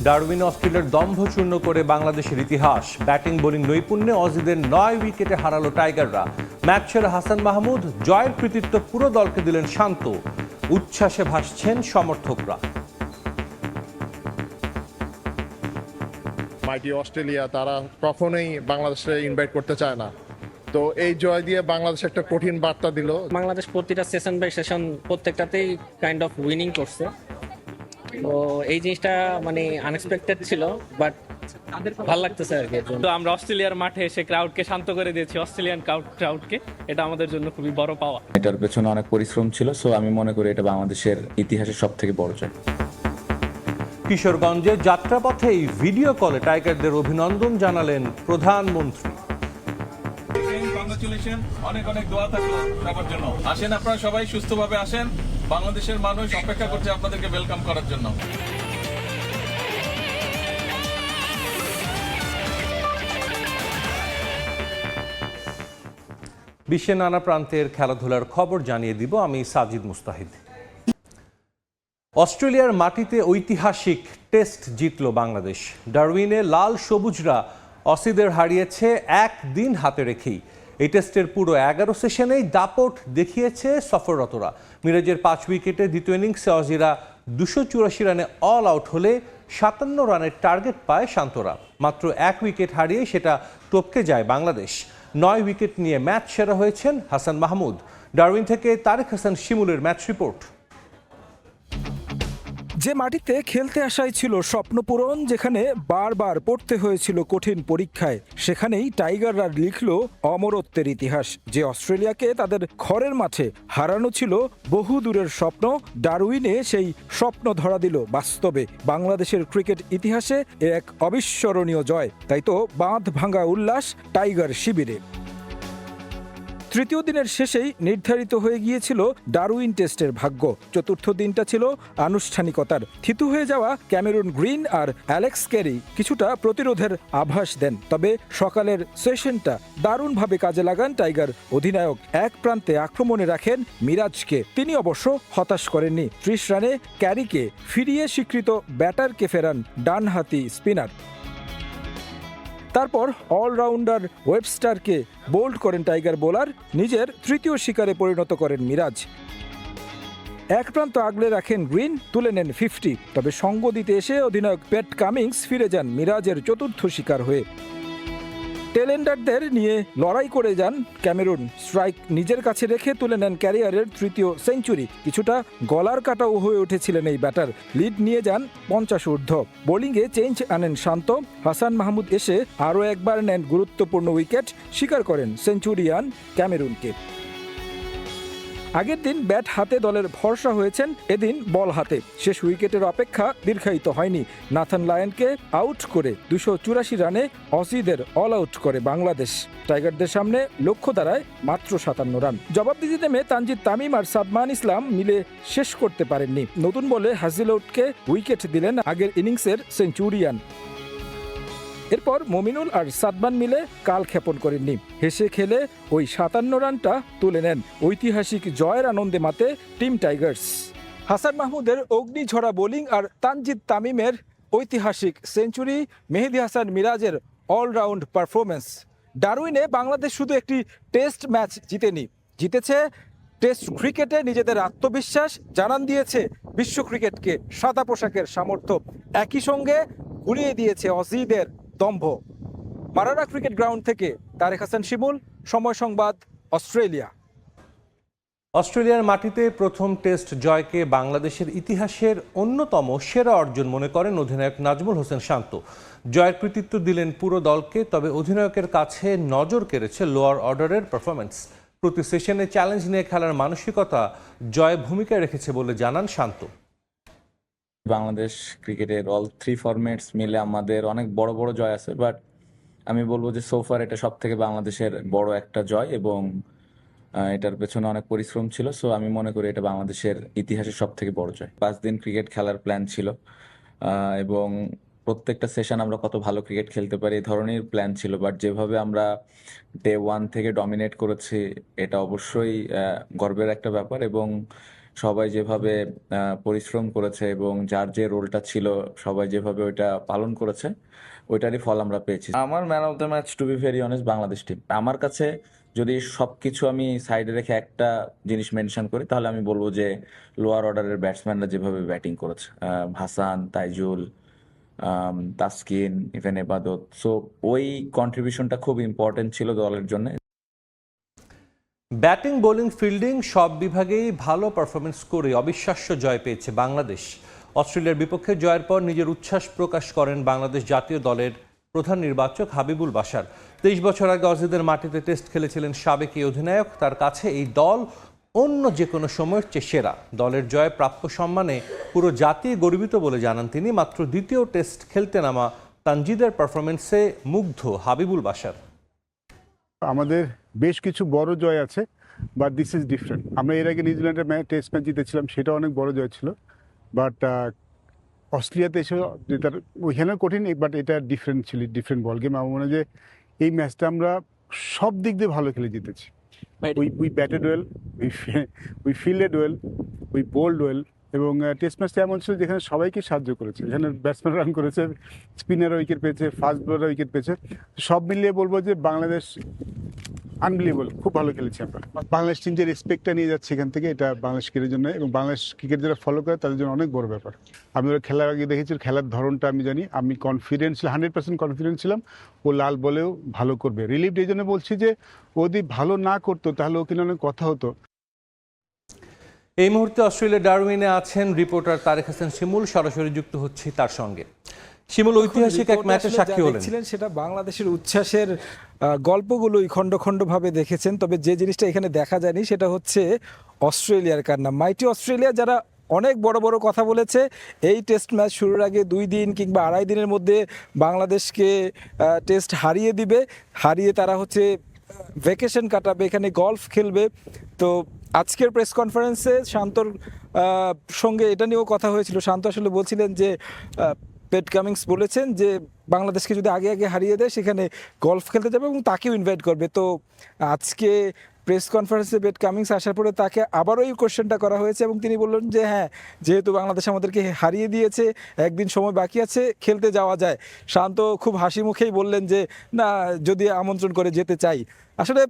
Darwin অস্ট্রেলিয়ার দম্ভচূর্ণ করে বাংলাদেশের ইতিহাস। ব্যাটিং বোলিং নৈপুণ্যে অজিদের 9 উইকেটে হারালো টাইগাররা। ম্যাচ সেরা হাসান মাহমুদ জয়ের কৃতিত্ব পুরো দলকে দিলেন শান্ত। উচ্ছ্বাসে ভাসছেন সমর্থকরা। মাইটি অস্ট্রেলিয়া তারা কখনোই বাংলাদেশে ইনভাইট করতে চায় না, তো এই জয় দিয়ে বাংলাদেশ একটা কঠিন বার্তা দিল। বাংলাদেশ প্রতিটা সেশন বাই সেশন প্রত্যেকটাতেই কাইন্ড অফ উইনিং করছে, তো এই জিনিসটা মানে আনএক্সপেক্টেড ছিল, বাট ভালো লাগতেছে আর কি। তো আমরা অস্ট্রেলিয়ার মাঠে এসে ক্রাউডকে শান্ত করে দিয়েছি, অস্ট্রেলিয়ান ক্রাউডকে। এটা আমাদের জন্য খুবই বড় পাওয়া। এটার পেছনে অনেক পরিশ্রম ছিল, সো আমি মনে করি এটা বাংলাদেশের ইতিহাসের সবথেকে বড় জয়। কিশোরগঞ্জে যাত্রাপথেই ভিডিও কলে টাইগারদের অভিনন্দন জানালেন প্রধানমন্ত্রী। কংগ্রাচুলেশন, অনেক অনেক দোয়া থাকলো সবার জন্য। আসেন, আপনারা সবাই সুস্থভাবে আসেন। বাংলাদেশের মানুষ অপেক্ষা করছে আপনাদেরকে ওয়েলকাম করার জন্য। বিশ্বের নানা প্রান্তের খেলাধুলার খবর জানিয়ে দিব আমি সাজিদ মুস্তাহিদ। অস্ট্রেলিয়ার মাটিতে ঐতিহাসিক টেস্ট জিতল বাংলাদেশ। ডারউইনে লাল সবুজরা অসিদের হারিয়েছে একদিন হাতে রেখেই। এই টেস্টের পুরো 11 সেশনেই দাপট দেখিয়েছে সফররতরা। মিরাজের 5 উইকেটে দ্বিতীয় ইনিংসে অজিরা 284 রানে অল আউট হলে 57 রানের টার্গেট পায় শান্তরা। মাত্র 1 উইকেট হারিয়ে সেটা টপকে যায় বাংলাদেশ। 9 উইকেট নিয়ে ম্যাচ সেরা হয়েছেন হাসান মাহমুদ। ডারউইন থেকে তারেক হাসান শিমুলের ম্যাচ রিপোর্ট। যে মাটিতে খেলতে আসাই ছিল স্বপ্নপূরণ, যেখানে বারবার পড়তে হয়েছিল কঠিন পরীক্ষায়, সেখানেই টাইগাররা লিখল অমরত্বের ইতিহাস। যে অস্ট্রেলিয়াকে তাদের ঘরের মাঠে হারানো ছিল বহু দূরের স্বপ্ন, ডারউইনে সেই স্বপ্ন ধরা দিল বাস্তবে। বাংলাদেশের ক্রিকেট ইতিহাসে এ এক অবিস্মরণীয় জয়। তাই তো বাঁধ ভাঙা উল্লাস টাইগার শিবিরে। তৃতীয় দিনের শেষেই নির্ধারিত হয়ে গিয়েছিল ডারউইন টেস্টের ভাগ্য। চতুর্থ দিনটা ছিল আনুষ্ঠানিকতার। থিতু হয়ে যাওয়া ক্যামেরুন গ্রিন আর অ্যালেক্স ক্যারি কিছুটা প্রতিরোধের আভাস দেন, তবে সকালের সেশনটা দারুণভাবে কাজে লাগান টাইগার অধিনায়ক। এক প্রান্তে আক্রমণে রাখেন মিরাজকে, তিনি অবশ্য হতাশ করেননি। 30 রানে ক্যারিকে ফিরিয়ে স্বীকৃত ব্যাটারকে ফেরান ডানহাতি স্পিনার। তারপর অলরাউন্ডার ওয়েবস্টারকে বোল্ড করেন টাইগার বোলার, নিজের তৃতীয় শিকারে পরিণত করেন মিরাজ। এক প্রান্ত আগলে রাখেন গ্রিন, তুলে নেন 50, তবে সঙ্গ দিতে এসে অধিনায়ক প্যাট কামিংস ফিরে যান মিরাজের চতুর্থ শিকার হয়ে। টেলেন্ডারদের নিয়ে লড়াই করে যান ক্যামেরুন। স্ট্রাইক নিজের কাছে রেখে তুলে নেন ক্যারিয়ারের তৃতীয় সেঞ্চুরি। কিছুটা গলার কাটাও হয়ে উঠেছিলেন এই ব্যাটার। লিড নিয়ে যান 50 ঊর্ধ্ব। বোলিংয়ে চেঞ্জ আনেন শান্ত। হাসান মাহমুদ এসে আরও একবার নেন গুরুত্বপূর্ণ উইকেট, স্বীকার করেন সেঞ্চুরিয়ান ক্যামেরুনকে। আগের দিন ব্যাট হাতে দলের ভরসা হয়েছেন, এদিন বল হাতে। শেষ উইকেটের অপেক্ষা দীর্ঘায়িত হয়নি। নাথান লায়নকে আউট করে 284 রানে অসিদের অল আউট করে বাংলাদেশ। টাইগারদের সামনে লক্ষ্য দাঁড়ায় মাত্র 57 রান। জবাব দিতে নেমে তানজিদ তামিম আর সাদমান ইসলাম মিলে শেষ করতে পারেননি। নতুন বলে হাজিলউডকে উইকেট দিলেন আগের ইনিংসের সেঞ্চুরিয়ান। এরপর মমিনুল আর সাদমান মিলে কাল ক্ষেপণ করেননি। হেসে খেলে ওই 57 রানটা তুলে নেন। ঐতিহাসিক জয়ের আনন্দে মাতে টিম টাইগার্স। হাসান মাহমুদের অগ্নিঝরা বোলিং আর তানজিদ তামিমের ঐতিহাসিক সেঞ্চুরি, মেহেদী হাসান মিরাজের অলরাউন্ড পারফরমেন্স। ডারউইনে বাংলাদেশ শুধু একটি টেস্ট ম্যাচ জিতেনি, জিতেছে টেস্ট ক্রিকেটে নিজেদের আত্মবিশ্বাস, জানান দিয়েছে বিশ্ব ক্রিকেটকে সাদা পোশাকের সামর্থ্য। একই সঙ্গে উড়িয়ে দিয়েছে অজিদের দম্ভ। মারারা ক্রিকেট গ্রাউন্ড থেকে তারেক হাসান শিমুল, সময় সংবাদ, অস্ট্রেলিয়া। অস্ট্রেলিয়ার মাটিতে প্রথম টেস্ট জয়কে বাংলাদেশের ইতিহাসের অন্যতম সেরা অর্জন মনে করেন অধিনায়ক নাজমুল হোসেন শান্ত। জয়ের কৃতিত্ব দিলেন পুরো দলকে, তবে অধিনায়কের কাছে নজর কেড়েছে লোয়ার অর্ডারের পারফরমেন্স। প্রতি সেশনে চ্যালেঞ্জ নিয়ে খেলার মানসিকতা জয়ে ভূমিকা রেখেছে বলে জানান শান্ত। বাংলাদেশ ক্রিকেটের অল 3 ফরম্যাটস মিলে আমাদের অনেক বড় বড় জয় আছে, বাট আমি বলবো যে সোফার এটা সবথেকে বাংলাদেশের বড় একটা জয়, এবং এটার পেছনে অনেক পরিশ্রম ছিল, সো আমি মনে করি এটা বাংলাদেশের ইতিহাসের সবথেকে বড় জয়। 5 দিন ক্রিকেট খেলার প্ল্যান ছিল, এবং প্রত্যেকটা সেশন আমরা কত ভালো ক্রিকেট খেলতে পারি এই ধরনের প্ল্যান ছিল, বাট যেভাবে আমরা ডে 1 থেকে ডমিনেট করেছি এটা অবশ্যই গর্বের একটা ব্যাপার। এবং সবাই যেভাবে পরিশ্রম করেছে এবং যার যে রোলটা ছিল সবাই যেভাবে ওইটা পালন করেছে ওইটারই ফল আমরা পেয়েছি। আমার man of the match to be very honest Bangladesh team. আমার কাছে যদি সবকিছু আমি সাইডে রেখে একটা জিনিস মেনশন করি তাহলে আমি বলবো যে লোয়ার অর্ডারের ব্যাটসম্যানরা যেভাবে ব্যাটিং করেছে, হাসান, তাইজুল, তাসকিন, ইভেন এবাদত, সো ওই কন্ট্রিবিউশনটা খুব ইম্পর্টেন্ট ছিল দলের জন্য। ব্যাটিং, বোলিং, ফিল্ডিং সব বিভাগেই ভালো পারফরমেন্স করে অবিশ্বাস্য জয় পেয়েছে বাংলাদেশ। অস্ট্রেলিয়ার বিপক্ষে জয়ের পর নিজের উচ্ছ্বাস প্রকাশ করেন বাংলাদেশ জাতীয় দলের প্রধান নির্বাচক হাবিবুল বাশার। 23 বছর আগে অজিদের মাটিতে টেস্ট খেলেছিলেন সাবেক এই অধিনায়ক। তার কাছে এই দল অন্য যে কোনো সময়ের চেয়ে সেরা। দলের জয় প্রাপ্য সম্মানে পুরো জাতি গর্বিত বলে জানান তিনি। মাত্র দ্বিতীয় টেস্ট খেলতে নামা তানজিদের পারফরমেন্সে মুগ্ধ হাবিবুল বাশার। আমাদের বেশ কিছু বড় জয় আছে, বাট দিস ইজ ডিফারেন্ট। আমরা এর আগে নিউজিল্যান্ডের টেস্ট ম্যাচ জিতেছিলাম, সেটা অনেক বড় জয় ছিল। বাট অস্ট্রেলিয়াতে এসে যেটা ওইখানেও কঠিন, বাট এটা ডিফারেন্ট ছিল, ডিফারেন্ট বল গেম। আমার মনে হয় যে এই ম্যাচটা আমরা সব দিক দিয়ে ভালো খেলে জিতেছি। We batted well, we fielded well, we bowled well. এবং টেস্ট ম্যাচটা এমন ছিল যেখানে সবাইকে সাহায্য করেছে। এখানে ব্যাটসম্যান রান করেছে, স্পিনার উইকেট পেয়েছে, ফাস্ট বোলার উইকেট পেয়েছে। সব মিলিয়ে বলবো যে বাংলাদেশ আনবিলিভেবল, খুব ভালো খেলেছি আমরা। বাংলাদেশ টিম যে রেসপেক্টটা নিয়ে যাচ্ছে এখান থেকে, এটা বাংলাদেশ ক্রিকেটের জন্য এবং বাংলাদেশ ক্রিকেট যারা ফলো করে তাদের জন্য অনেক বড় ব্যাপার। আমি ওরা খেলার আগে দেখেছি, খেলার ধরনটা আমি জানি, আমি কনফিডেন্স 100% কনফিডেন্স ছিলাম ও লাল বলেও ভালো করবে। রিলিভড এই জন্য বলছি যে ও যদি ভালো না করতো তাহলে ও কিনা অনেক কথা হতো। এই মুহূর্তে অস্ট্রেলিয়া ডারউইনে আছেন রিপোর্টার তারেক হাসান শিমুল। সরাসরি যুক্ত হচ্ছি তার সঙ্গে। শিমুল, ঐতিহাসিক এক ম্যাচের সাক্ষী হলেন। সেটা বাংলাদেশের উচ্ছ্বাসের গল্পগুলোই খণ্ড খণ্ডভাবে দেখেছেন। তবে যে জিনিসটা এখানে দেখা যায়নি সেটা হচ্ছে অস্ট্রেলিয়ার কান্না। মাইটি অস্ট্রেলিয়া যারা অনেক বড় বড় কথা বলেছে, এই টেস্ট ম্যাচ শুরুর আগে 2 দিন কিংবা 2.5 দিনের মধ্যে বাংলাদেশকে টেস্ট হারিয়ে দিবে, হারিয়ে তারা হচ্ছে ভ্যাকেশন কাটাবে, এখানে গলফ খেলবে। তো আজকের প্রেস কনফারেন্সে শান্তর সঙ্গে এটা নিয়েও কথা হয়েছিল। শান্ত আসলে বলছিলেন যে পেট কামিংস বলেছেন যে বাংলাদেশকে যদি আগে আগে হারিয়ে দেয় সেখানে গলফ খেলতে যাবে এবং তাকেও ইনভাইট করবে। তো আজকে প্রেস কনফারেন্সে পেট কামিংস আসার পরে তাকে আবারও এই কোশ্চেনটা করা হয়েছে এবং তিনি বললেন যে হ্যাঁ, যেহেতু বাংলাদেশ আমাদেরকে হারিয়ে দিয়েছে, একদিন সময় বাকি আছে, খেলতে যাওয়া যায়। শান্ত খুব হাসি মুখেই বললেন যে না, যদি আমন্ত্রণ করে যেতে চাই। আসলে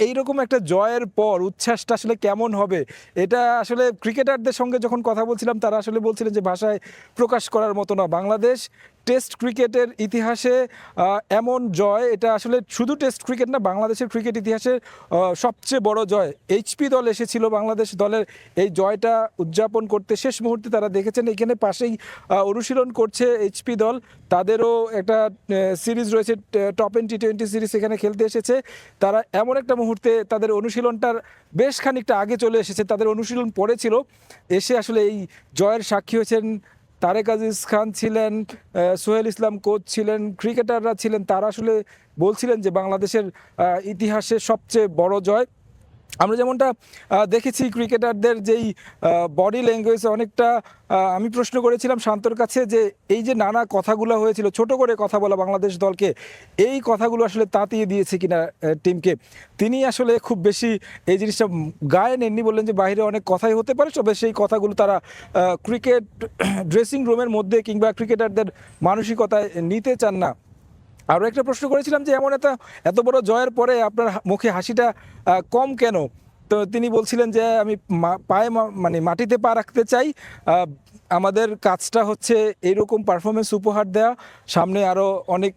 এইরকম একটা জয়ের পর উচ্ছ্বাসটা আসলে কেমন হবে, এটা আসলে ক্রিকেটারদের সঙ্গে যখন কথা বলছিলাম তারা আসলে বলছিলেন যে ভাষায় প্রকাশ করার মতো না। বাংলাদেশ টেস্ট ক্রিকেটের ইতিহাসে এমন জয়, এটা আসলে শুধু টেস্ট ক্রিকেট না, বাংলাদেশের ক্রিকেট ইতিহাসে সবচেয়ে বড় জয়। এইচপি দল এসেছিল বাংলাদেশ দলের এই জয়টা উদযাপন করতে। শেষ মুহূর্তে তারা দেখেছেন এখানে পাশেই অনুশীলন করছে এইচপি দল, তাদেরও একটা সিরিজ রয়েছে, টপ এন্ড টি20 সিরিজ, এখানে খেলতে এসেছে তারা। এমন একটা মুহূর্তে তাদের অনুশীলনটার বেশ খানিকটা আগে চলে এসেছে, তাদের অনুশীলন পড়েছিল, এসে আসলে এই জয়ের সাক্ষী হয়েছেন। তারেক আজিজ খান ছিলেন, সোহেল ইসলাম কোচ ছিলেন, ক্রিকেটাররা ছিলেন, তারা আসলে বলছিলেন যে বাংলাদেশের ইতিহাসে সবচেয়ে বড় জয়। আমরা যেমনটা দেখেছি ক্রিকেটারদের যেই বডি ল্যাঙ্গুয়েজ, অনেকটা আমি প্রশ্ন করেছিলাম শান্তর কাছে যে এই যে নানা কথাগুলো হয়েছিল, ছোট করে কথা বলা বাংলাদেশ দলকে, এই কথাগুলো আসলে তাতিয়ে দিয়েছে কিনা টিমকে। তিনি আসলে খুব বেশি এই জিনিসটা গায়ে নেননি, বললেন যে বাইরে অনেক কথাই হতে পারে, তবে সেই কথাগুলো তারা ক্রিকেট ড্রেসিং রুমের মধ্যে কিংবা ক্রিকেটারদের মানসিকতায় নিতে চান না। আরও একটা প্রশ্ন করেছিলাম যে এত বড় জয়ের পরে আপনার মুখে হাসিটা কম কেন? তো তিনি বলছিলেন যে আমি মাটিতে পা রাখতে চাই, আমাদের কাজটা হচ্ছে এইরকম পারফরমেন্স উপহার দেওয়া, সামনে আরও অনেক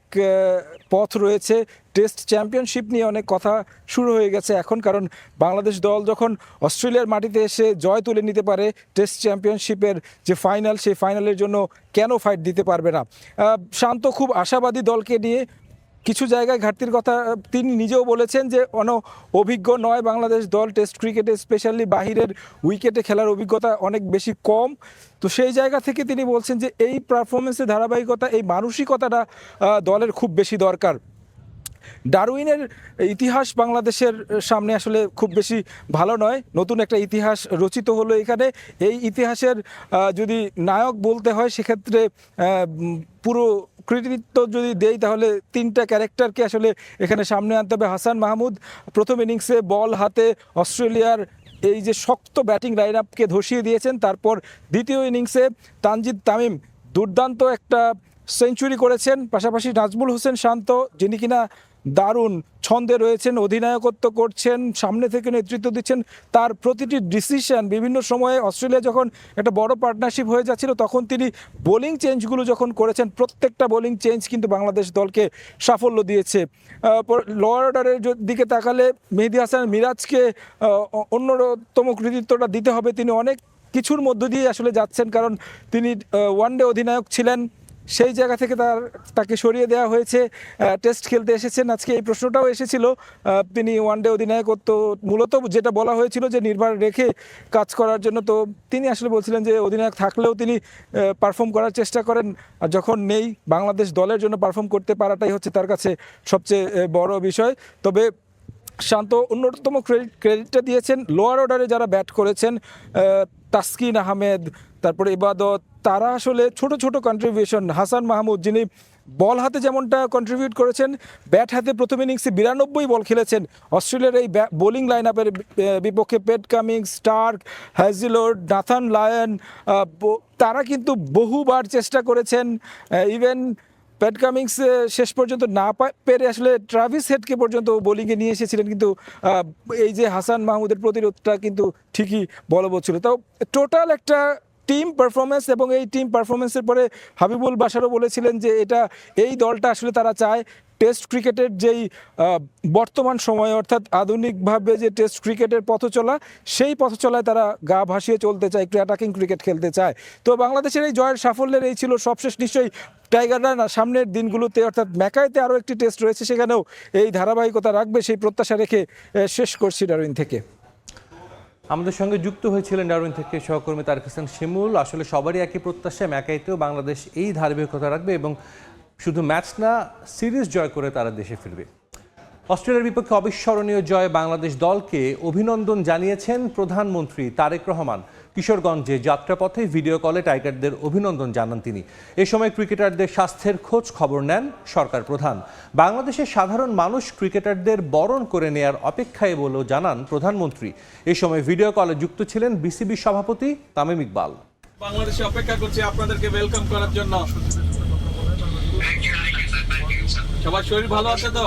পথ রয়েছে। টেস্ট চ্যাম্পিয়নশিপ নিয়ে অনেক কথা শুরু হয়ে গেছে এখন, কারণ বাংলাদেশ দল যখন অস্ট্রেলিয়ার মাটিতে এসে জয় তুলে নিতে পারে, টেস্ট চ্যাম্পিয়নশিপের যে ফাইনাল, সেই ফাইনালের জন্য কেন ফাইট দিতে পারবে না। শান্ত খুব আশাবাদী দলকে নিয়ে। কিছু জায়গায় ঘাটতির কথা তিনি নিজেও বলেছেন যে অভিজ্ঞ নয় বাংলাদেশ দল টেস্ট ক্রিকেটে, স্পেশালি বাহিরের উইকেটে খেলার অভিজ্ঞতা অনেক বেশি কম। তো সেই জায়গা থেকে তিনি বলছেন যে এই পারফরমেন্সের ধারাবাহিকতা, এই মানসিকতাটা দলের খুব বেশি দরকার। ডারউইনের ইতিহাস বাংলাদেশের সামনে আসলে খুব বেশি ভালো নয়, নতুন একটা ইতিহাস রচিত হলো এখানে। এই ইতিহাসের যদি নায়ক বলতে হয় সেক্ষেত্রে পুরো কৃতিত্ব যদি দেই তাহলে 3টা ক্যারেক্টারকে আসলে এখানে সামনে আনতে হবে। হাসান মাহমুদ প্রথম ইনিংসে বল হাতে অস্ট্রেলিয়ার এই যে শক্ত ব্যাটিং লাইন আপকে ধসিয়ে দিয়েছেন। তারপর দ্বিতীয় ইনিংসে তানজিদ তামিম দুর্দান্ত একটা সেঞ্চুরি করেছেন, পাশাপাশি নাজমুল হোসেন শান্ত যিনি কিনা দারুণ ছন্দে রয়েছেন, অধিনায়কত্ব করছেন, সামনে থেকে নেতৃত্ব দিচ্ছেন। তার প্রতিটি ডিসিশন বিভিন্ন সময়ে অস্ট্রেলিয়া যখন একটা বড় পার্টনারশিপ হয়ে যাচ্ছিল তখন তিনি বোলিং চেঞ্জগুলো যখন করেছেন, প্রত্যেকটা বোলিং চেঞ্জ কিন্তু বাংলাদেশ দলকে সাফল্য দিয়েছে। লোয়ার অর্ডারের দিকে তাকালে মেহেদী হাসান মিরাজকে অন্যতম কৃতিত্বটা দিতে হবে। তিনি অনেক কিছুর মধ্য দিয়ে আসলে যাচ্ছেন, কারণ তিনি ওয়ানডে অধিনায়ক ছিলেন, সেই জায়গা থেকে তাকে সরিয়ে দেওয়া হয়েছে, টেস্ট খেলতে এসেছেন। আজকে এই প্রশ্নটাও এসেছিল, তিনি ওয়ানডে অধিনায়কত্ব মূলত যেটা বলা হয়েছিল যে নির্ভর রেখে কাজ করার জন্য, তো তিনি আসলে বলছিলেন যে অধিনায়ক থাকলেও তিনি পারফর্ম করার চেষ্টা করেন, আর যখন নেই বাংলাদেশ দলের জন্য পারফর্ম করতে পারাটাই হচ্ছে তার কাছে সবচেয়ে বড় বিষয়। তবে শান্ত অন্যতম ক্রেডিটটা দিয়েছেন লোয়ার অর্ডারে যারা ব্যাট করেছেন, তাসকিন আহমেদ, তারপরে ইবাদত, তারা আসলে ছোট ছোট কন্ট্রিবিউশন, হাসান মাহমুদ যিনি বল হাতে যেমনটা কন্ট্রিবিউট করেছেন, ব্যাট হাতে প্রথম ইনিংসে 92 বল খেলেছেন। অস্ট্রেলিয়ার এই বোলিং লাইন আপের বিপক্ষে পেট কামিংস, স্টার্ক, হ্যাজিলুড, নাথান লায়ন, তারা কিন্তু বহুবার চেষ্টা করেছেন। ইভেন প্যাট কামিংস শেষ পর্যন্ত না পেরে আসলে ট্রাভিস হেডকে পর্যন্ত বোলিংয়ে নিয়ে এসেছিলেন, কিন্তু এই যে হাসান মাহমুদের প্রতিরোধটা কিন্তু ঠিকই বলবৎ ছিল। তাও টোটাল একটা টিম পারফরমেন্স, এবং এই টিম পারফরমেন্সের পরে হাবিবুল বাশারও বলেছিলেন যে এই দলটা আসলে তারা চায় টেস্ট ক্রিকেটের যেই বর্তমান সময়ে অর্থাৎ আধুনিকভাবে যে টেস্ট ক্রিকেটের পথ চলা, সেই পথ চলায় তারা গা ভাসিয়ে চলতে চায়, একটু অ্যাটাকিং ক্রিকেট খেলতে চায়। তো বাংলাদেশের এই জয়ের সাফল্যের এই ছিল সবশেষ। নিশ্চয়ই টাইগাররা সামনের দিনগুলোতে অর্থাৎ ম্যাকাইতে আরও একটি টেস্ট রয়েছে, সেখানেও এই ধারাবাহিকতা রাখবে সেই প্রত্যাশা রেখে শেষ করছি ডারউইন থেকে। আমাদের সঙ্গে যুক্ত হয়েছিলেন ডারউইন থেকে সহকর্মী তারেক হোসেন শিমুল। আসলে সবারই একই প্রত্যাশা, ম্যাকাইতেও বাংলাদেশ এই ধারাবাহিকতা রাখবে এবং শুধু ম্যাচ না, সিরিজ জয় করে তারা দেশে ফিরবে। অস্ট্রেলিয়ার বিপক্ষে অবিস্মরণীয় জয়ে বাংলাদেশ দলকে অভিনন্দন জানিয়েছেন প্রধানমন্ত্রী তারেক রহমান। কিশোরগঞ্জে যাত্রাপথে ভিডিও কলে টাইগারদের অভিনন্দন জানান তিনি। এ সময় ক্রিকেটারদের স্বাস্থ্যের খোঁজ খবর নেন সরকার প্রধান। বাংলাদেশের সাধারণ মানুষ ক্রিকেটারদের বরণ করে নেয়ার অপেক্ষায় বলেও জানান প্রধানমন্ত্রী। এ সময় ভিডিও কলে যুক্ত ছিলেন বিসিবি সভাপতি তামিম ইকবাল। বাংলাদেশে অপেক্ষা করছি আপনাদেরকে ওয়েলকাম করার জন্য। সবার শরীর ভালো আছে তো?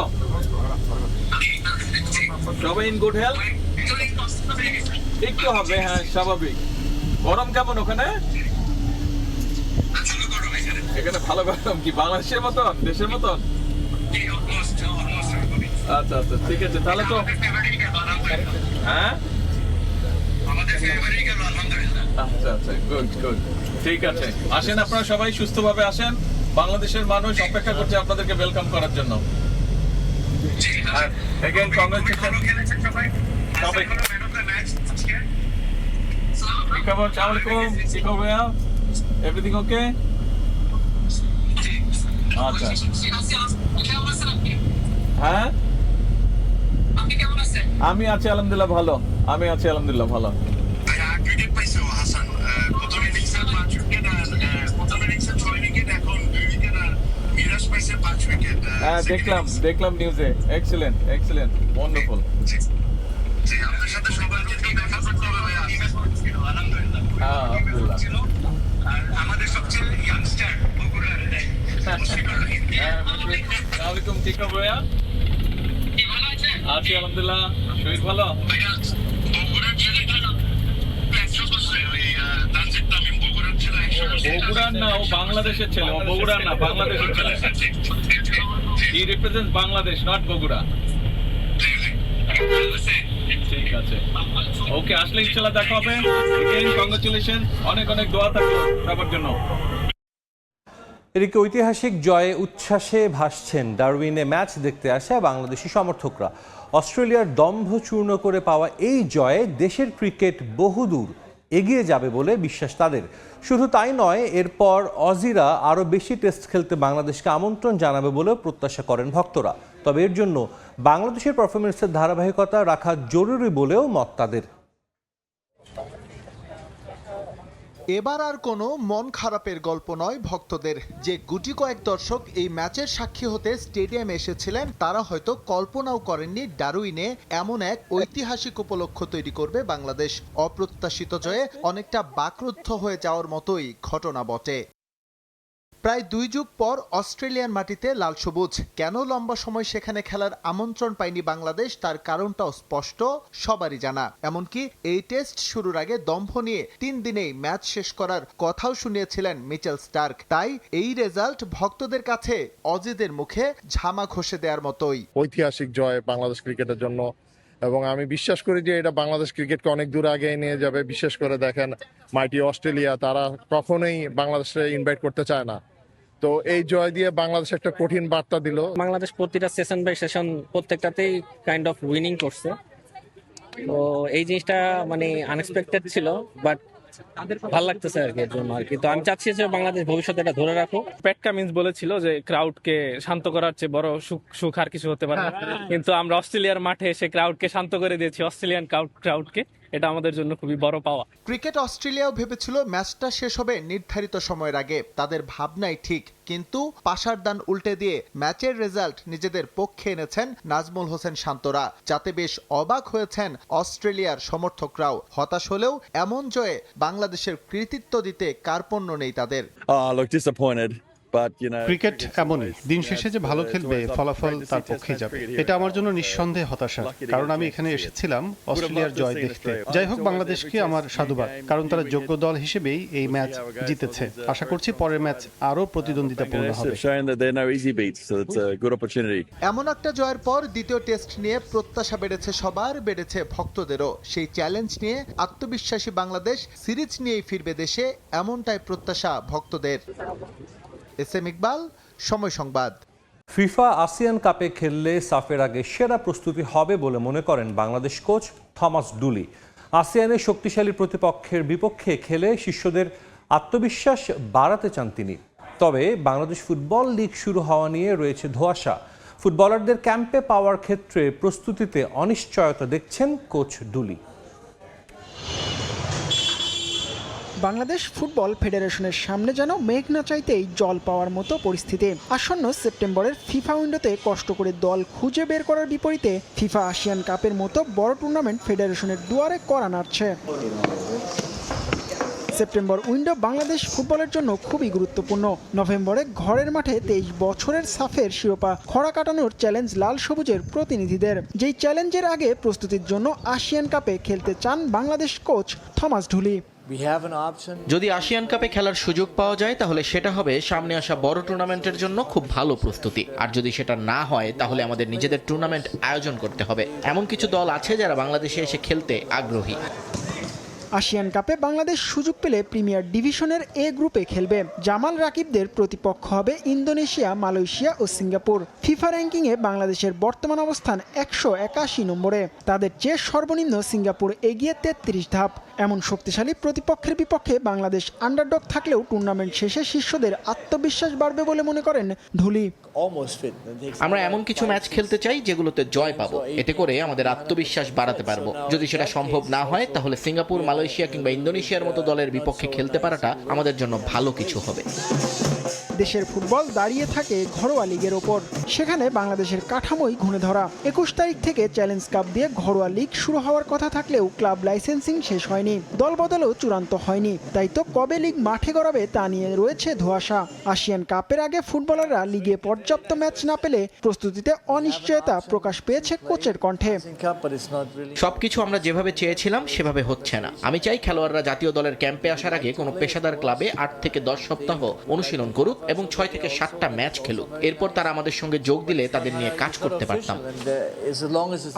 সবাই ইন গুড হেলথ? একটু হবে, হ্যাঁ স্বাভাবিক। গরম কেমন ওখানে? এখানে ভালো গরম। কি বাংলাদেশের মতন, দেশের মতন? আচ্ছা আচ্ছা, ঠিক আছে তাহলে। তো হ্যাঁ, আচ্ছা আচ্ছা, গুড গুড, ঠিক আছে। আসেন আপনারা সবাই সুস্থভাবে আসেন। বাংলাদেশের মানুষ অপেক্ষা করছে আপনাদেরকে ওয়েলকাম করার জন্য। Again, congratulations. Everything okay? আচ্ছা, হ্যাঁ আমি আছি আলহামদুলিল্লাহ ভালো। আমি আছি আলহামদুলিল্লাহ ভালো। হ্যাঁ দেখলাম নিউজে। Excellent excellent, wonderful. হ্যাঁ আলহামদুলিল্লাহ। আমাদের সবচেয়ে ইয়াংস্টার বগুড়ার। হ্যাঁ আসসালামু ঠিক আছে ভাইয়া? আছি আলহামদুলিল্লাহ। শরীর ভালো? বগুড়ার না, ও বাংলাদেশের ছেলে। ও বগুড়ার না, বাংলাদেশের ছেলে। He represents Bangladesh, not Bogura. ঠিক আছে, ওকে। আসলে ইনশাআল্লাহ দেখা হবে। Again, congratulations. অনেক অনেক দোয়া থাকলো সবার জন্য। এদিকে ঐতিহাসিক জয়ে উচ্ছ্বাসে ভাসছেন ডারউইনে ম্যাচ দেখতে আসা বাংলাদেশি সমর্থকরা। অস্ট্রেলিয়ার দম্ভ চূর্ণ করে পাওয়া এই জয়ে দেশের ক্রিকেট বহুদূর এগিয়ে যাবে বলে বিশ্বাস তাদের। শুধু তাই নয়, এরপর অজিরা আরও বেশি টেস্ট খেলতে বাংলাদেশকে আমন্ত্রণ জানাবে বলেও প্রত্যাশা করেন ভক্তরা। তবে এর জন্য বাংলাদেশের পারফরমেন্সের ধারাবাহিকতা রাখা জরুরি বলেও মত তাদের। এবার আর কোনো মন খারাপের গল্প নয় ভক্তদের। যে গুটি কয়েক দর্শক এই ম্যাচের সাক্ষী হতে স্টেডিয়ামে এসেছিলেন তারা হয়তো কল্পনাও করেননি ডারউইনে এমন এক ঐতিহাসিক উপলক্ষ তৈরি করবে বাংলাদেশ। অপ্রত্যাশিত জয়ে অনেকটা বাকরুদ্ধ হয়ে যাওয়ার মতোই ঘটনা বটে। প্রায় 2 যুগ পর অস্ট্রেলিয়ান মাটিতে লাল সবুজ। কেন লম্বা সময় সেখানে খেলার আমন্ত্রণ পায়নি বাংলাদেশ তার কারণটাও স্পষ্ট, সবারই জানা। এমনকি এই টেস্ট শুরুর আগে দম্ভ নিয়ে 3 দিনেই ম্যাচ শেষ করার কথাও শুনিয়েছিলেন মিচেল স্টার্ক। তাই এই রেজাল্ট ভক্তদের কাছে অজিদের মুখে ঝামা ঘষে দেওয়ার মতোই। ঐতিহাসিক জয় বাংলাদেশ ক্রিকেটের জন্য, এবং আমি বিশ্বাস করি যে এটা বাংলাদেশ ক্রিকেটকে অনেক দূর আগে নিয়ে যাবে। বিশেষ করে দেখেন মাইটি অস্ট্রেলিয়া, তারা কখনোই বাংলাদেশে ইনভাইট করতে চায় না। তো এই জয় দিয়ে বাংলাদেশ একটা কঠিন বার্তা দিল। বাংলাদেশ প্রতিটা সেশন বাই সেশন প্রত্যেকটাতেই কাইন্ড অফ উইনিং করছে। তো এই জিনিসটা মানে আনএক্সপেক্টেড ছিল, বাট ভালো লাগতেছে আর কি এর জন্য আর কি। তো আমি চাচ্ছি যে বাংলাদেশ ভবিষ্যতে এটা ধরে রাখুক। প্যাট কামিন্স বলেছিল যে ক্রাউডকে শান্ত করার চেয়ে বড় সুখ আর কিছু হতে পারে না, কিন্তু আমরা অস্ট্রেলিয়ার মাঠে এসে ক্রাউডকে শান্ত করে দিয়েছি, অস্ট্রেলিয়ান ক্রাউডকে। এটা আমাদের জন্য খুবই বড় পাওয়া। ক্রিকেট অস্ট্রেলিয়াও ভেবেছিল ম্যাচটা শেষ হবে নির্ধারিত সময়ের আগে। তাদের ভাবনাই ঠিক, কিন্তু পাশার দান উল্টে দিয়ে ম্যাচের রেজাল্ট নিজেদের পক্ষে এনেছেন নাজমুল হোসেন শান্তরা, যাতে বেশ অবাক হয়েছেন অস্ট্রেলিয়ার সমর্থকরাও। হতাশ হলেও এমন জয়ে বাংলাদেশের কৃতিত্ব দিতে কার্পণ্য নেই তাদের। ক্রিকেট এমনই, দিন শেষে যে ভালো খেলবে ফলাফল তার পক্ষে যাবে, এটা আমার জন্য নিঃসন্দেহে হতাশা। কারণ আমি এখানে এসেছিলাম অস্ট্রেলিয়ার জয় দেখতে। যাই হোক, বাংলাদেশকে আমার সাধুবাদ, কারণ তারা যোগ্য দল হিসেবেই এই ম্যাচ জিতেছে। আশা করছি পরের ম্যাচ আরো প্রতিদ্বন্দ্বিতাপূর্ণ হবে। এমন একটা জয়ের পর দ্বিতীয় টেস্ট নিয়ে প্রত্যাশা বেড়েছে সবার, বেড়েছে ভক্তদেরও। সেই চ্যালেঞ্জ নিয়ে আত্মবিশ্বাসী বাংলাদেশ সিরিজ নিয়েই ফিরবে দেশে, এমনটাই প্রত্যাশা ভক্তদের। এস এম ইকবাল, সময় সংবাদ। ফিফা আসিয়ান কাপে খেললে সাফের আগে সেরা প্রস্তুতি হবে বলে মনে করেন বাংলাদেশ কোচ থমাস ডুলি। আসিয়ানের শক্তিশালী প্রতিপক্ষের বিপক্ষে খেলে শিষ্যদের আত্মবিশ্বাস বাড়াতে চান তিনি। তবে বাংলাদেশ ফুটবল লিগ শুরু হওয়া নিয়ে রয়েছে ধোঁয়াশা। ফুটবলারদের ক্যাম্পে পাওয়ার ক্ষেত্রে প্রস্তুতিতে অনিশ্চয়তা দেখছেন কোচ ডুলি। বাংলাদেশ ফুটবল ফেডারেশনের সামনে যেন মেঘ না চাইতেই জল পাওয়ার মতো পরিস্থিতি। আসন্ন সেপ্টেম্বরের ফিফা উইন্ডোতে কষ্ট করে দল খুঁজে বের করার বিপরীতে ফিফা এশিয়ান কাপের মতো বড় টুর্নামেন্ট ফেডারেশনের দুয়ারে কড়া নাড়ছে। সেপ্টেম্বর উইন্ডো বাংলাদেশ ফুটবলের জন্য খুবই গুরুত্বপূর্ণ। নভেম্বরে ঘরের মাঠে 23 বছরের সাফের শিরোপা খরা কাটানোর চ্যালেঞ্জ লাল সবুজের প্রতিনিধিদের। যেই চ্যালেঞ্জের আগে প্রস্তুতির জন্য এশিয়ান কাপে খেলতে চান বাংলাদেশ কোচ থমাস ডুলি। যদি এশিয়ান কাপে খেলার সুযোগ পাওয়া যায় তাহলে সেটা হবে সামনে আসা বড় টুর্নামেন্টের জন্য খুব ভালো প্রস্তুতি। আর যদি সেটা না হয় তাহলে আমাদের নিজেদের টুর্নামেন্ট আয়োজন করতে হবে। এমন কিছু দল আছে যারা বাংলাদেশে এসে খেলতে আগ্রহী। এশিয়ান কাপে বাংলাদেশ সুযোগ পেলে প্রিমিয়ার ডিভিশনের এ গ্রুপে খেলবে। জামাল রাকিবদের প্রতিপক্ষ হবে ইন্দোনেশিয়া, মালয়েশিয়া ও সিঙ্গাপুর। ফিফা র্যাঙ্কিংয়ে বাংলাদেশের বর্তমান অবস্থান 181 নম্বরে। তাদের চেয়ে সর্বনিম্ন সিঙ্গাপুর এগিয়ে 33 ধাপ। এমন শক্তিশালী প্রতিপক্ষের বিপক্ষে বাংলাদেশ আন্ডারডগ থাকলেও টুর্নামেন্ট শেষে শিষ্যদের আত্মবিশ্বাস বাড়বে বলে মনে করেন ধুলি। আমরা এমন কিছু ম্যাচ খেলতে চাই যেগুলোতে জয় পাবো, এতে করে আমাদের আত্মবিশ্বাস বাড়াতে পারবো। যদি সেটা সম্ভব না হয় তাহলে সিঙ্গাপুর, মালয়েশিয়া কিংবা ইন্দোনেশিয়ার মতো দলের বিপক্ষে খেলতে পারাটা আমাদের জন্য ভালো কিছু হবে। দেশের ফুটবল দাঁড়িয়ে থাকে ঘরোয়া লিগের ওপর। সেখানে বাংলাদেশের কাঠামোই ঘুণে ধরা। 21 তারিখ থেকে চ্যালেঞ্জ কাপ দিয়ে ঘরোয়া লিগ শুরু হওয়ার কথা থাকলেও ক্লাব লাইসেন্সিং শেষ হয়নি, দলবদলও চূড়ান্ত হয়নি। তাই তো কবে লিগ মাঠে গড়াবে তা নিয়ে রয়েছে ধোঁয়াশা। এশিয়ান কাপের আগে ফুটবলাররা লিগে পর্যাপ্ত ম্যাচ না পেলে প্রস্তুতিতে অনিশ্চয়তা প্রকাশ পেয়েছে কোচের কণ্ঠে। সবকিছু আমরা যেভাবে চেয়েছিলাম সেভাবে হচ্ছে না। আমি চাই খেলোয়াড়রা জাতীয় দলের ক্যাম্পে আসার আগে কোনো পেশাদার ক্লাবে 8 থেকে 10 সপ্তাহ অনুশীলন করুক এবং 6 থেকে 7টা ম্যাচ খেলুক। এরপর তারা আমাদের সঙ্গে যোগ দিলে তাদের নিয়ে কাজ করতে পারতাম।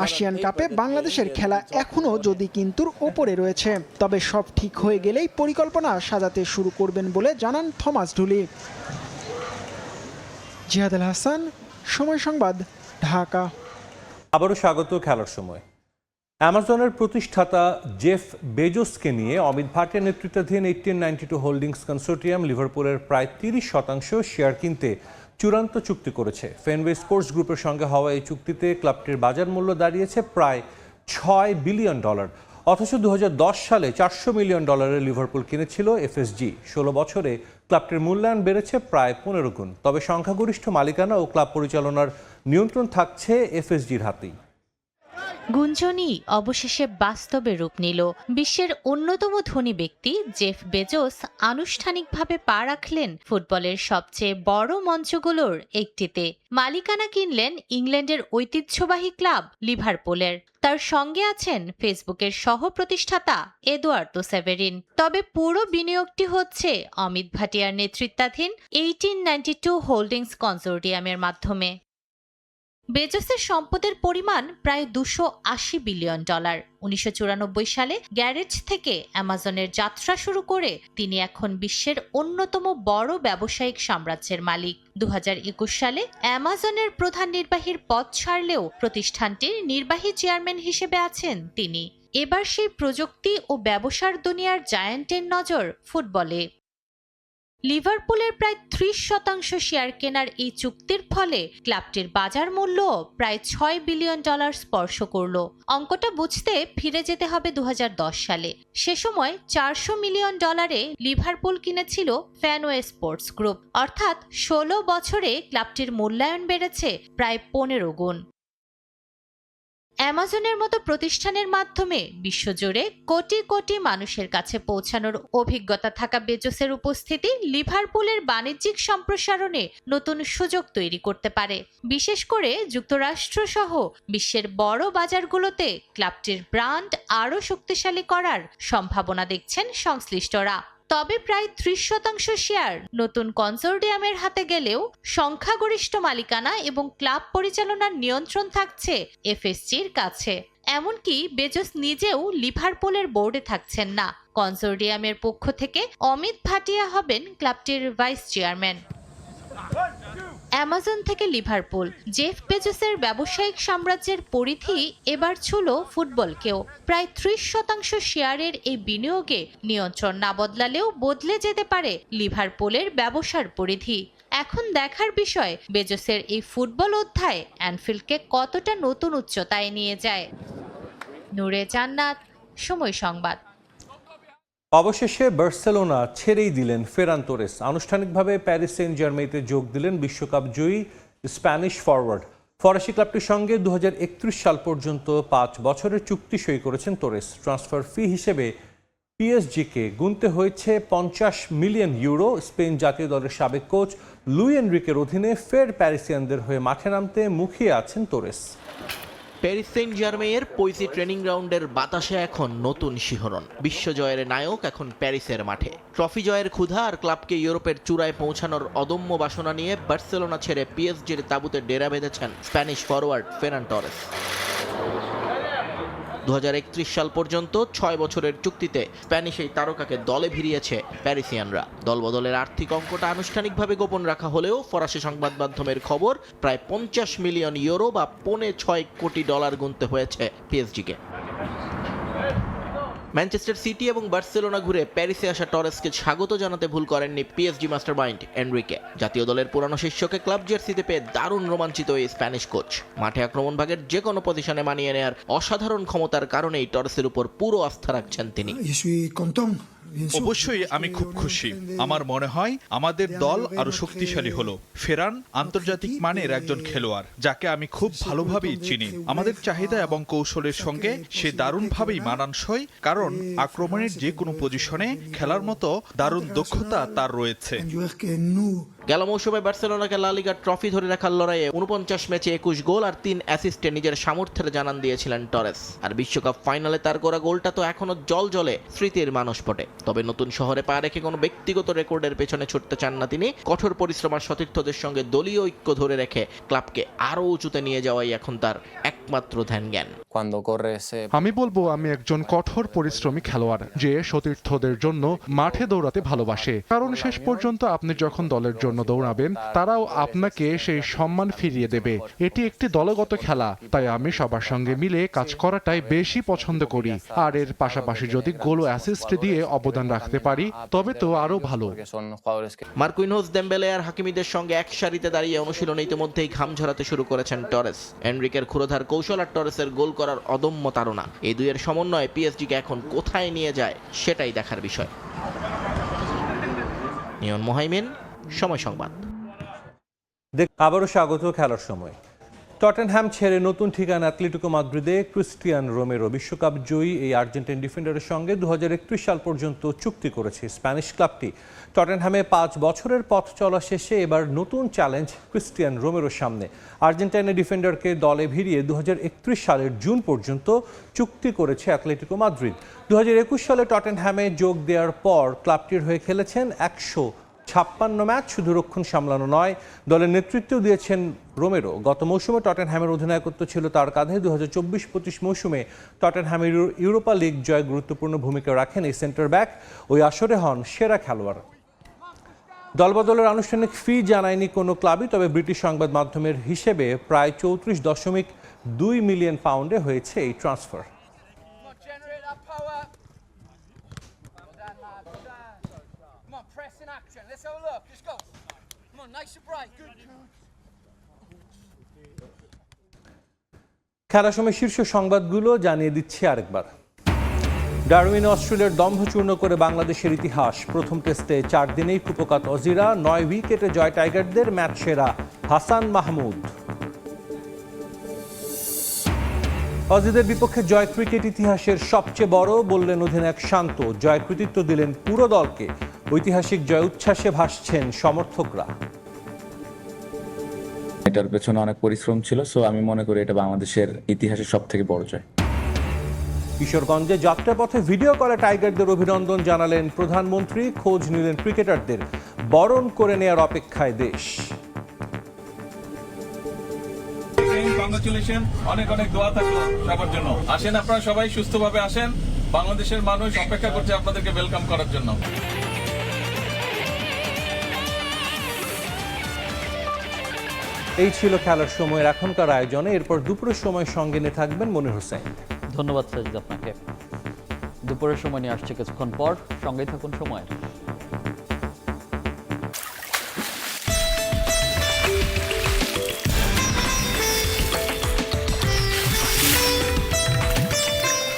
এশিয়ান কাপে বাংলাদেশের খেলা এখনো যদি কিন্তুর ওপরে রয়েছে। তবে সব ঠিক হয়ে গেলেই পরিকল্পনা সাজাতে শুরু করবেন বলে জানান থমাস ডুলি। জিহাদ আল হাসান, সময় সংবাদ, ঢাকা। আবারও স্বাগত খেলার সময়। অ্যামাজনের প্রতিষ্ঠাতা জেফ বেজোসকে নিয়ে অমিত ভাটের নেতৃত্বাধীন 1892 হোল্ডিংস কনসোর্টিয়াম লিভারপুলের প্রায় 30% শেয়ার কিনতে চূড়ান্ত চুক্তি করেছে। ফেনওয়ে স্পোর্টস গ্রুপের সঙ্গে হওয়া এই চুক্তিতে ক্লাবটির বাজার মূল্য দাঁড়িয়েছে প্রায় $6 বিলিয়ন। অথচ 2010 সালে $400 মিলিয়ন লিভারপুল কিনেছিল এফএসজি। 16 বছরে ক্লাবটির মূল্যায়ন বেড়েছে প্রায় 15 গুণ। তবে সংখ্যাগরিষ্ঠ মালিকানা ও ক্লাব পরিচালনার নিয়ন্ত্রণ থাকছে এফএসজির হাতেই। গুঞ্জনই অবশেষে বাস্তবে রূপ নিল। বিশ্বের অন্যতম ধনী ব্যক্তি জেফ বেজোস আনুষ্ঠানিকভাবে পা রাখলেন ফুটবলের সবচেয়ে বড় মঞ্চগুলোর একটিতে। মালিকানা কিনলেন ইংল্যান্ডের ঐতিহ্যবাহী ক্লাব লিভারপুলের। তার সঙ্গে আছেন ফেসবুকের সহ প্রতিষ্ঠাতা এদুয়ার্দো সেভেরিন। তবে পুরো বিনিয়োগটি হচ্ছে অমিত ভাটিয়ার নেতৃত্বাধীন 1892 হোল্ডিংস কনসোর্টিয়ামের মাধ্যমে। বেজোসের সম্পদের পরিমাণ প্রায় $280 বিলিয়ন। 1994 সালে গ্যারেজ থেকে অ্যামাজনের যাত্রা শুরু করে তিনি এখন বিশ্বের অন্যতম বড় ব্যবসায়িক সাম্রাজ্যের মালিক। 2021 সালে অ্যামাজনের প্রধান নির্বাহীর পদ ছাড়লেও প্রতিষ্ঠানটির নির্বাহী চেয়ারম্যান হিসেবে আছেন তিনি। এবার সেই প্রযুক্তি ও ব্যবসার দুনিয়ার জায়ান্টের নজর ফুটবলে। লিভারপুলের প্রায় 30% শেয়ার কেনার এই চুক্তির ফলে ক্লাবটির বাজার মূল্য প্রায় $6 বিলিয়ন স্পর্শ করল। অঙ্কটা বুঝতে ফিরে যেতে হবে 2010 সালে। সে সময় $400 মিলিয়ন লিভারপুল কিনেছিল ফ্যানওয়ে স্পোর্টস গ্রুপ। অর্থাৎ 16 বছরে ক্লাবটির মূল্যায়ন বেড়েছে প্রায় 15 গুণ। অ্যামাজনের মতো প্রতিষ্ঠানের মাধ্যমে বিশ্বজুড়ে কোটি কোটি মানুষের কাছে পৌঁছানোর অভিজ্ঞতা থাকা বেজোসের উপস্থিতি লিভারপুলের বাণিজ্যিক সম্প্রসারণে নতুন সুযোগ তৈরি করতে পারে। বিশেষ করে যুক্তরাষ্ট্র সহ বিশ্বের বড় বাজারগুলোতে ক্লাবটির ব্র্যান্ড আরও শক্তিশালী করার সম্ভাবনা দেখছেন সংশ্লিষ্টরা। তবে প্রায় 30% শেয়ার নতুন কনসোর্টিয়ামের হাতে গেলেও সংখ্যাগরিষ্ঠ মালিকানা এবং ক্লাব পরিচালনার নিয়ন্ত্রণ থাকছে এফএসজির কাছে। এমনকি বেজোস নিজেও লিভারপুলের বোর্ডে থাকছেন না। কনসোর্টিয়ামের পক্ষ থেকে অমিত ভাটিয়া হবেন ক্লাবটির ভাইস চেয়ারম্যান। অ্যামাজন থেকে লিভারপুল, জেফ বেজোসের ব্যবসায়িক সাম্রাজ্যের পরিধি এবার ছুঁল ফুটবলকেও। প্রায় 30% শেয়ারের এই বিনিয়োগে নিয়ন্ত্রণ না বদলালেও বদলে যেতে পারে লিভারপুলের ব্যবসার পরিধি। এখন দেখার বিষয় বেজোসের এই ফুটবল অধ্যায় অ্যানফিল্ডকে কতটা নতুন উচ্চতায় নিয়ে যায়। নূরে জান্নাত, সময় সংবাদ। অবশেষে বার্সেলোনা ছেড়েই দিলেন ফেরান তোরেস। আনুষ্ঠানিকভাবে প্যারিস সেন্ট জার্মেইতে যোগ দিলেন বিশ্বকাপ জয়ী স্প্যানিশ ফরওয়ার্ড। ফরাসি ক্লাবটির সঙ্গে 2031 সাল পর্যন্ত 5 বছরের চুক্তি সই করেছেন তোরেস। ট্রান্সফার ফি হিসেবে পিএসজিকে গুনতে হয়েছে €50 মিলিয়ন। স্পেন জাতীয় দলের সাবেক কোচ লুই এনরিকের অধীনে ফের প্যারিসিয়ানদের হয়ে মাঠে নামতে মুখিয়ে আছেন তোরেস। প্যারিস সেন্ট জার্মেইয়ের পৈসি ট্রেনিং গ্রাউন্ডের বাতাসে এখন নতুন শিহরণ। বিশ্বজয়ের নায়ক এখন প্যারিসের মাঠে। ট্রফি জয়ের ক্ষুধা আর ক্লাবকে ইউরোপের চূড়ায় পৌঁছানোর অদম্য বাসনা নিয়ে বার্সেলোনা ছেড়ে পিএসজির তাঁবুতে ডেরা বেঁধেছেন স্প্যানিশ ফরওয়ার্ড ফেরান টরেস। 2031 সাল পর্যন্ত 6 বছরের চুক্তিতে স্প্যানিশ এই তারকাকে দলে ভিড়িয়েছে প্যারিসিয়ানরা। দলবদলের আর্থিক অঙ্কটা আনুষ্ঠানিকভাবে গোপন রাখা হলেও ফরাসি সংবাদ মাধ্যমের খবর প্রায় €50 মিলিয়ন বা $6.25 কোটি গুনতে হয়েছে পিএসজিকে। ম্যানচেস্টার সিটি এবং বার্সেলোনা ঘুরে প্যারিসে আসা টরেসকে স্বাগত জানাতে ভুল করেননি পিএসজি মাস্টারমাইন্ড এনরিকে। জাতীয় দলের পুরানো শিষ্যকে ক্লাব জার্সিতে পেয়ে দারুণ রোমাঞ্চিত এই স্প্যানিশ কোচ। মাঠে আক্রমণ ভাগের যে কোনো পজিশনে মানিয়ে নেয়ার অসাধারণ ক্ষমতার কারণেই টরেসের উপর পুরো আস্থা রাখছেন তিনি। অবশ্যই আমি খুব খুশি। আমার মনে হয় আমাদের দল আরো শক্তিশালী হলো। ফেরান আন্তর্জাতিক মানের একজন খেলোয়াড় যাকে আমি খুব ভালোভাবেই চিনি। আমাদের চাহিদা এবং কৌশলের সঙ্গে সে দারুণভাবেই মানানসই, কারণ আক্রমণের যে কোনো পজিশনে খেলার মতো দারুণ দক্ষতা তার রয়েছে। গেল মৌসুমে বার্সেলোনাকে লা লিগার ট্রফি ধরে রাখার লড়াইয়ে 49 ম্যাচে 21 গোল আর 3 অ্যাসিস্টে নিজের সামর্থ্যের জানান দিয়েছিলেন টরেস। আর বিশ্বকাপ ফাইনালে তার করা গোলটা তো এখনো জলে স্মৃতির মানসপটে। তবে নতুন শহরে পা রেখে কোনো ব্যক্তিগত রেকর্ডের পেছনে ছুটতে চান না তিনি। কঠোর পরিশ্রম আর সতীর্থদের সঙ্গে দলীয় ঐক্য ধরে রেখে ক্লাবকে আরও উঁচুতে নিয়ে যাওয়াই এখন তার একমাত্র ধ্যান জ্ঞান। আমি বলবো আমি একজন কঠোর পরিশ্রমী খেলোয়াড় যে সতীর্থদের জন্য মাঠে দৌড়াতে ভালোবাসে, কারণ শেষ পর্যন্ত আপনি যখন দলের জন্য জন্য দৌড়াবেন, তারাও আপনাকে সেই সম্মান ফিরিয়ে দেবে। এটি একটি দলগত খেলা, তাই আমি সবার সঙ্গে মিলে কাজ করাটাই বেশি পছন্দ করি। আর এর পাশাপাশি যদি গোল ও অ্যাসিস্ট দিয়ে অবদান রাখতে পারি তবে তো আরো ভালো। মার্কুইনহোস, দেম্বেলে আর হাকিমিদের সঙ্গে এক সারিতে দাঁড়িয়ে অনুশীলনে ইতিমধ্যেই ঘাম ঝরাতে শুরু করেছেন টরেস। এনরিকের ক্ষুরোধার কৌশল আর টরেসের গোল করার অদম্য তাড়না, এই দুইয়ের সমন্বয়ে পিএসজিকে এখন কোথায় নিয়ে যায় সেটাই দেখার বিষয়। নিয়ন মোহাইমিন, সময় সংবাদ। আবারও স্বাগত খেলার সময়। টটেনহ্যাম ছেড়ে নতুন ঠিকানা অ্যাটলেটিকো মাদ্রিদে ক্রিস্টিয়ান রোমেরো। বিশ্বকাপ জয়ী এই আর্জেন্টিন ডিফেন্ডারের সঙ্গে 2031 সাল পর্যন্ত চুক্তি করেছে স্প্যানিশ ক্লাবটি। টটেনহ্যামে 5 বছরের পথ চলা শেষে এবার নতুন চ্যালেঞ্জ ক্রিস্টিয়ান রোমেরোর সামনে। আর্জেন্টিনা ডিফেন্ডারকে দলে ভিড়িয়ে 2031 সালের জুন পর্যন্ত চুক্তি করেছে অ্যাটলেটিকো মাদ্রিদ। 2021 সালে টটেনহ্যামে যোগ দেওয়ার পর ক্লাবটির হয়ে খেলেছেন 156 ম্যাচ। শুধু রক্ষণ সামলানো নয়, দলের নেতৃত্ব দিয়েছেন রোমেরো। গত মৌসুমে টটেনহ্যামের অধিনায়কত্ব ছিল তার কাঁধে। 2024-25 মৌসুমে টটেনহ্যামের ইউরোপা লিগ জয়ে গুরুত্বপূর্ণ ভূমিকা রাখেন এই সেন্টার ব্যাক। ওই আসরে হন সেরা খেলোয়াড়। দলবদলের আনুষ্ঠানিক ফি জানায়নি কোনো ক্লাবই, তবে ব্রিটিশ সংবাদ মাধ্যমের হিসেবে প্রায় 34.2 মিলিয়ন পাউন্ডে হয়েছে এই ট্রান্সফার। খেলার সময় শীর্ষ সংবাদগুলো জানিয়ে দিচ্ছি আরেকবার। ডারউইনে অস্ট্রেলিয়ার দম্ভচূর্ণ করে বাংলাদেশের ইতিহাস। প্রথম টেস্টে 4 দিনেই কুপোকাত অজিরা, 9 উইকেটে জয় টাইগারদের। ম্যাচ সেরা হাসান মাহমুদ। অজিদের বিপক্ষে জয় ক্রিকেট ইতিহাসের সবচেয়ে বড় বললেন অধিনায়ক শান্ত। জয় কৃতিত্ব দিলেন পুরো দলকে। ঐতিহাসিক জয় উচ্ছ্বাসে ভাসছেন সমর্থকরা। এটার পেছনে অনেক পরিশ্রম ছিল, সো আমি মনে করি এটা বাংলাদেশের ইতিহাসের সবথেকে বড় জয়। কিশোরগঞ্জে যাত্রাপথে ভিডিও কলে টাইগারদের অভিনন্দন জানালেন প্রধানমন্ত্রী। খোঁজ নিলেন ক্রিকেটারদের। বরণ করে নেয়ার অপেক্ষায় দেশ। কংগ্রাচুলেশন, অনেক অনেক দোয়া থাকলো সবার জন্য। আসেন আপনারা সবাই সুস্থভাবে আসেন। বাংলাদেশের মানুষ অপেক্ষা করছে আপনাদেরকে ওয়েলকাম করার জন্য। এই ছিল খেলার সময়ের এখনকার আয়োজনে। এরপর দুপুরের সময় সঙ্গে নিয়ে থাকবেন মনির হোসেন। ধন্যবাদ সাজিদ আপনাকে। দুপুরের সময় নিয়ে আসছে কিছুক্ষণ পর, সঙ্গেই থাকুন সময়।